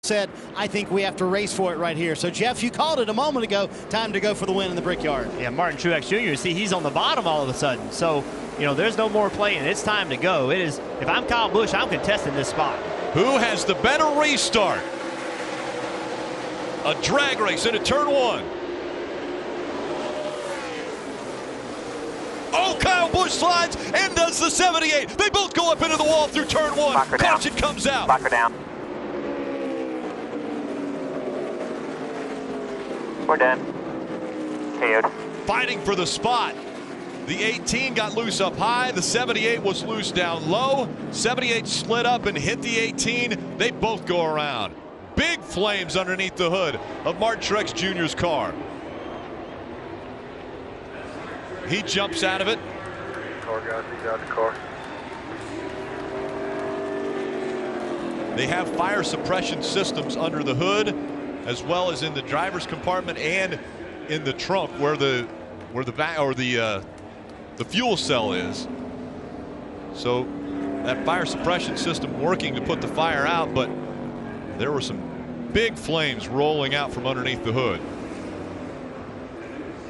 said, I think we have to race for it right here. So, Jeff, you called it a moment ago. Time to go for the win in the Brickyard. Yeah, Martin Truex Jr., see, he's on the bottom all of a sudden. So, you know, there's no more playing. It's time to go. It is. If I'm Kyle Busch, I'm contesting this spot. Who has the better restart? A drag race into turn one. Oh, Kyle Busch slides and does the 78. They both go up into the wall through turn one. Caution comes out. Lock her down. We're done. KO'd. Fighting for the spot. The 18 got loose up high. The 78 was loose down low. 78 split up and hit the 18. They both go around. Big flames underneath the hood of Martin Truex Jr.'s car. He jumps out of it. Car guys, he's out of the car. They have fire suppression systems under the hood, as well as in the driver's compartment and in the trunk where the fuel cell is. So that fire suppression system working to put the fire out, but there were some big flames rolling out from underneath the hood.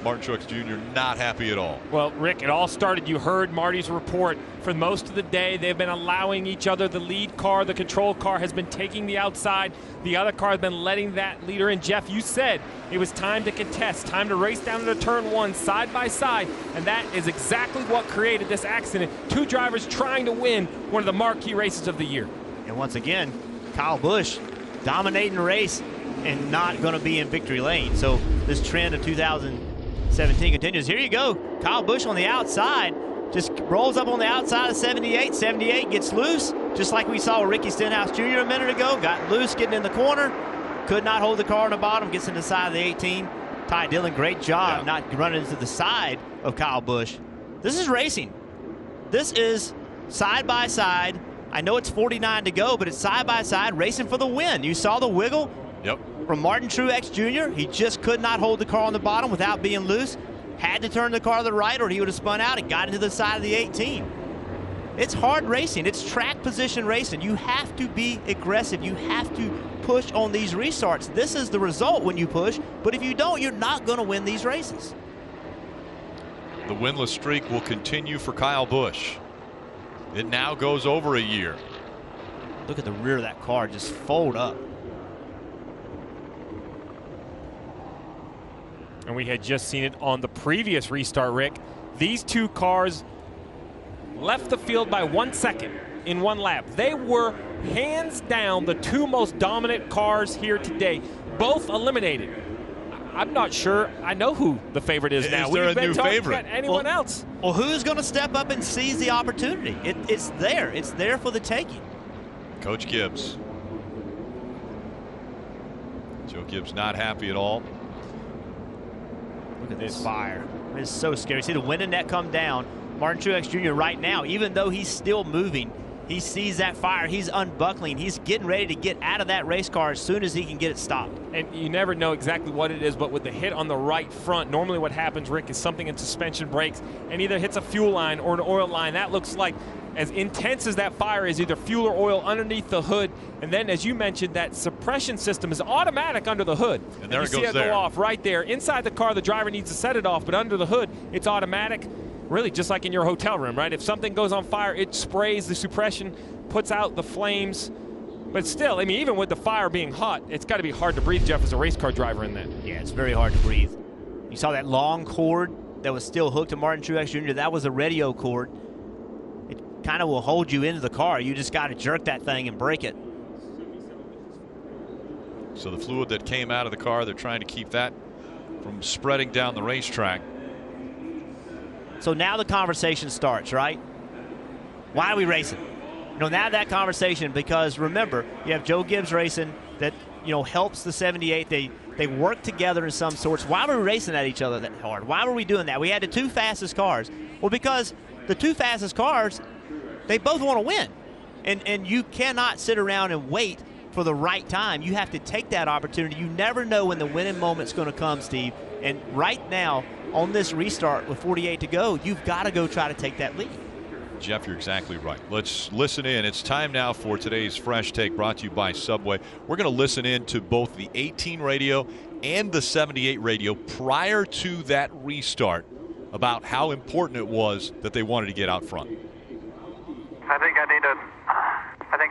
Martin Truex Jr. not happy at all. Well, Rick, it all started, you heard Marty's report. For most of the day, they've been allowing each other. The lead car, the control car, has been taking the outside. The other car has been letting that leader in. Jeff, you said it was time to contest, time to race down to turn one side by side, and that is exactly what created this accident. Two drivers trying to win one of the marquee races of the year. And once again, Kyle Busch dominating the race and not going to be in victory lane. So this trend of 2017 continues. Here you go. Kyle Busch on the outside. Just rolls up on the outside of 78. 78 gets loose, just like we saw Ricky Stenhouse Jr. a minute ago. Got loose getting in the corner. Could not hold the car on the bottom. Gets in the side of the 18. Ty Dillon, great job not running into the side of Kyle Busch. This is racing. This is side by side. I know it's 49 to go, but it's side by side racing for the win. You saw the wiggle from Martin Truex Jr. He just could not hold the car on the bottom without being loose. Had to turn the car to the right or he would have spun out and got into the side of the 18. It's hard racing. It's track position racing. You have to be aggressive. You have to push on these restarts. This is the result when you push, but if you don't, you're not going to win these races. The winless streak will continue for Kyle Busch. It now goes over a year. Look at the rear of that car just fold up. And we had just seen it on the previous restart, Rick. These two cars left the field by 1 second in one lap. They were hands down the two most dominant cars here today, both eliminated. I'm not sure I know who the favorite is now. Is there a new favorite? Anyone else? Well, who's going to step up and seize the opportunity? It's there. It's there for the taking. Coach Gibbs. Joe Gibbs not happy at all. Look at this fire. It's so scary. See the wind and net come down. Martin Truex Jr. right now, even though he's still moving, he sees that fire. He's unbuckling. He's getting ready to get out of that race car as soon as he can get it stopped. And you never know exactly what it is, but with the hit on the right front, normally what happens, Rick, is something in suspension brakes and either hits a fuel line or an oil line. That looks like, as intense as that fire is, either fuel or oil underneath the hood. And then, as you mentioned, that suppression system is automatic under the hood. And there you it see goes it there. go off right there. Inside the car, the driver needs to set it off, but under the hood, it's automatic. Really, just like in your hotel room, right? If something goes on fire, it sprays the suppression, puts out the flames. But still, I mean, even with the fire being hot, it's got to be hard to breathe, Jeff, as a race car driver in that. Yeah, it's very hard to breathe. You saw that long cord that was still hooked to Martin Truex Jr. That was a radio cord. It kind of will hold you into the car. You just got to jerk that thing and break it. So the fluid that came out of the car, they're trying to keep that from spreading down the racetrack. So now the conversation starts, right? Why are we racing? You know, now that conversation, because remember, you have Joe Gibbs racing that, you know, helps the 78. They work together in some sorts. Why were we racing at each other that hard? Why were we doing that? We had the two fastest cars. Well, because the two fastest cars, they both want to win. And you cannot sit around and wait for the right time. You have to take that opportunity. You never know when the winning moment's going to come, Steve. And right now, on this restart with 48 to go, you've got to go try to take that lead. Jeff, you're exactly right. Let's listen in. It's time now for today's Fresh Take, brought to you by Subway. We're going to listen in to both the 18 radio and the 78 radio prior to that restart about how important it was that they wanted to get out front. I think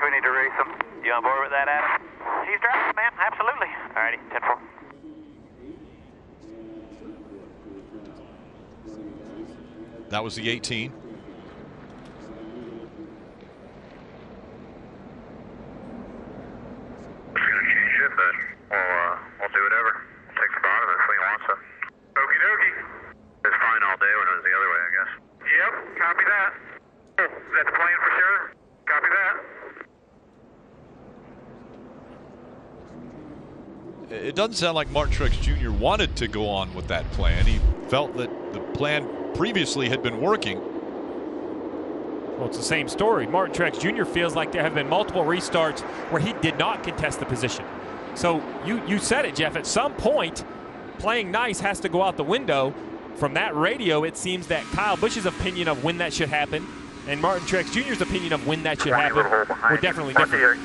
we need to race him. You on board with that, Adam? He's driving, man. Absolutely. All righty, 10-4. That was the 18. We're going to change it, but we'll do whatever. Take the bottom if we want to. Okie dokie. It's fine all day when it was the other way, I guess. Yep, copy that. That's the plan for sure. Copy that. It doesn't sound like Martin Truex Jr. wanted to go on with that plan. He felt that the plan previously had been working. Well, it's the same story. Martin Truex Jr. feels like there have been multiple restarts where he did not contest the position. So you said it, Jeff. At some point, playing nice has to go out the window. From that radio, it seems that Kyle Busch's opinion of when that should happen and Martin Truex Jr.'s opinion of when that should happen were definitely different.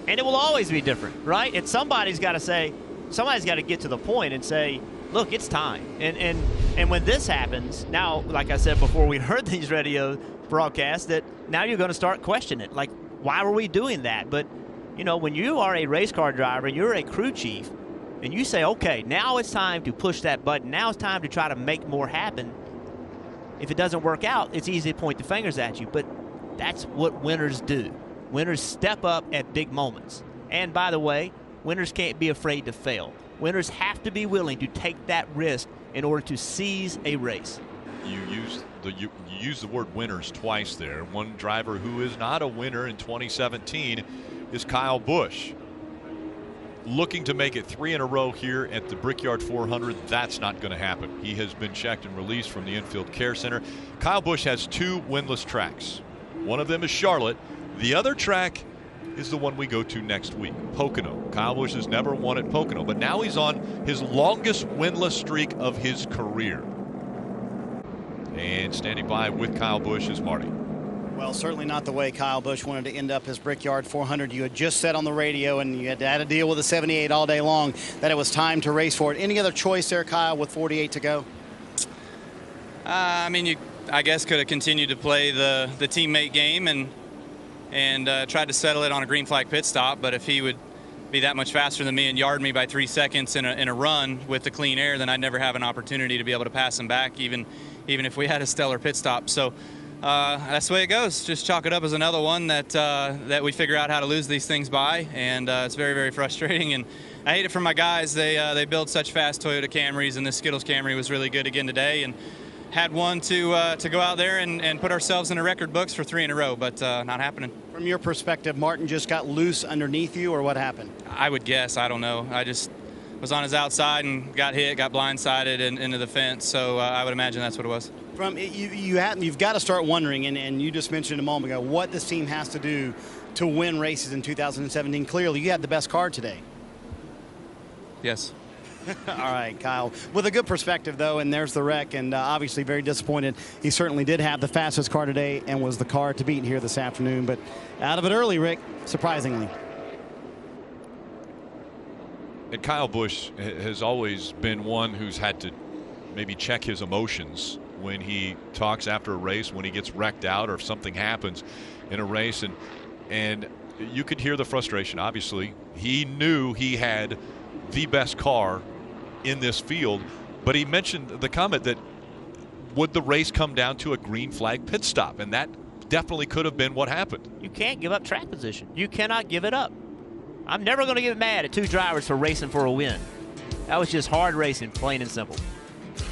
And it will always be different, right? Somebody's got to get to the point and say, look, it's time. And when this happens, now, like I said before, we heard these radio broadcasts that now you're going to start questioning it. Like, why were we doing that? But, you know, when you are a race car driver and you're a crew chief and you say, okay, now it's time to push that button. Now it's time to try to make more happen. If it doesn't work out, it's easy to point the fingers at you. But that's what winners do. Winners step up at big moments. And by the way, winners can't be afraid to fail. Winners have to be willing to take that risk in order to seize a race. You use the word winners twice there. One driver who is not a winner in 2017 is Kyle Busch. Looking to make it 3 in a row here at the Brickyard 400. That's not going to happen. He has been checked and released from the Infield Care Center. Kyle Busch has 2 winless tracks. One of them is Charlotte. The other track is the one we go to next week, Pocono. Kyle Busch has never won at Pocono, but now he's on his longest winless streak of his career. And standing by with Kyle Busch is Marty. Well, certainly not the way Kyle Busch wanted to end up his Brickyard 400. You had just said on the radio, and you had to deal with the 78 all day long, that it was time to race for it. Any other choice there, Kyle, with 48 to go? I mean, you, I guess, could have continued to play the teammate game and tried to settle it on a green flag pit stop. But if he would be that much faster than me and yard me by 3 seconds in a run with the clean air, then I'd never have an opportunity to be able to pass him back, even if we had a stellar pit stop. So that's the way it goes. Just chalk it up as another one that we figure out how to lose these things by, and it's very, very frustrating. And I hate it for my guys. They build such fast Toyota Camrys, and this Skittles Camry was really good again today, and had one to go out there and put ourselves in the record books for 3 in a row, but not happening. From your perspective, Martin just got loose underneath you, or what happened? I would guess. I don't know. I just was on his outside and got hit, got blindsided into the fence, so I would imagine that's what it was. You've got to start wondering, and you just mentioned a moment ago, what this team has to do to win races in 2017. Clearly, you had the best car today. Yes. All right, Kyle. With a good perspective, though, and there's the wreck, and obviously very disappointed. He certainly did have the fastest car today and was the car to beat here this afternoon, but out of it early, Rick, surprisingly. And Kyle Busch has always been one who's had to maybe check his emotions when he talks after a race, when he gets wrecked out, or if something happens in a race. And you could hear the frustration. Obviously, he knew he had the best car in this field, but he mentioned the comment that would the race come down to a green flag pit stop, and that definitely could have been what happened. You can't give up track position. You cannot give it up. I'm never going to get mad at 2 drivers for racing for a win. That was just hard racing, plain and simple.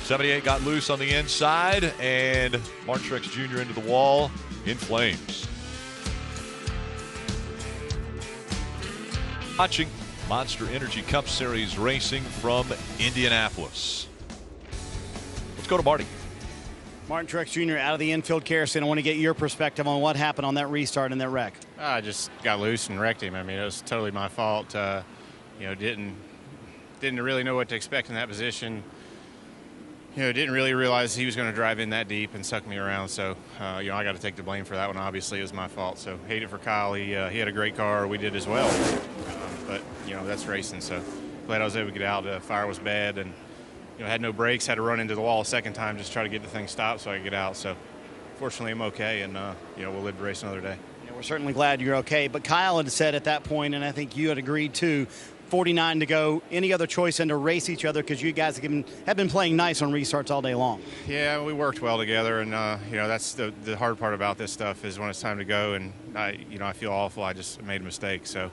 78 got loose on the inside, and Martin Truex Jr. into the wall in flames. Watching Monster Energy Cup Series racing from Indianapolis. Let's go to Marty. Martin Truex Jr. out of the Infield Care Center. I want to get your perspective on what happened on that restart and that wreck. I just got loose and wrecked him. I mean, it was totally my fault. You know, didn't really know what to expect in that position. Didn't really realize he was going to drive in that deep and suck me around. So, I got to take the blame for that one. Obviously, it was my fault. So, hate it for Kyle. He had a great car. We did as well. But that's racing. So, glad I was able to get out. The fire was bad, and had no brakes. Had to run into the wall a second time just to try to get the thing stopped so I could get out. So, fortunately, I'm okay, and we'll live to race another day. We're certainly glad you're okay. But Kyle had said at that point, and I think you had agreed too, 49 to go. Any other choice than to race each other because you guys have been playing nice on restarts all day long? Yeah, we worked well together, and that's the hard part about this stuff is when it's time to go, and I feel awful. I just made a mistake, so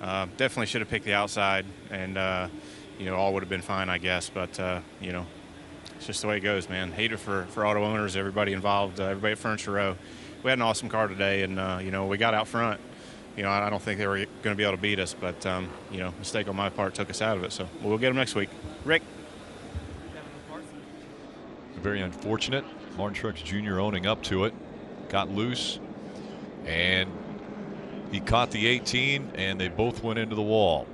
definitely should have picked the outside, and all would have been fine, I guess. But it's just the way it goes, man. Hate it for auto owners, everybody involved, everybody at Furniture Row. We had an awesome car today, and we got out front. I don't think they were going to be able to beat us, but mistake on my part took us out of it. So we'll get them next week. Rick. Very unfortunate. Martin Truex Jr. owning up to it. Got loose, and he caught the 18, and they both went into the wall.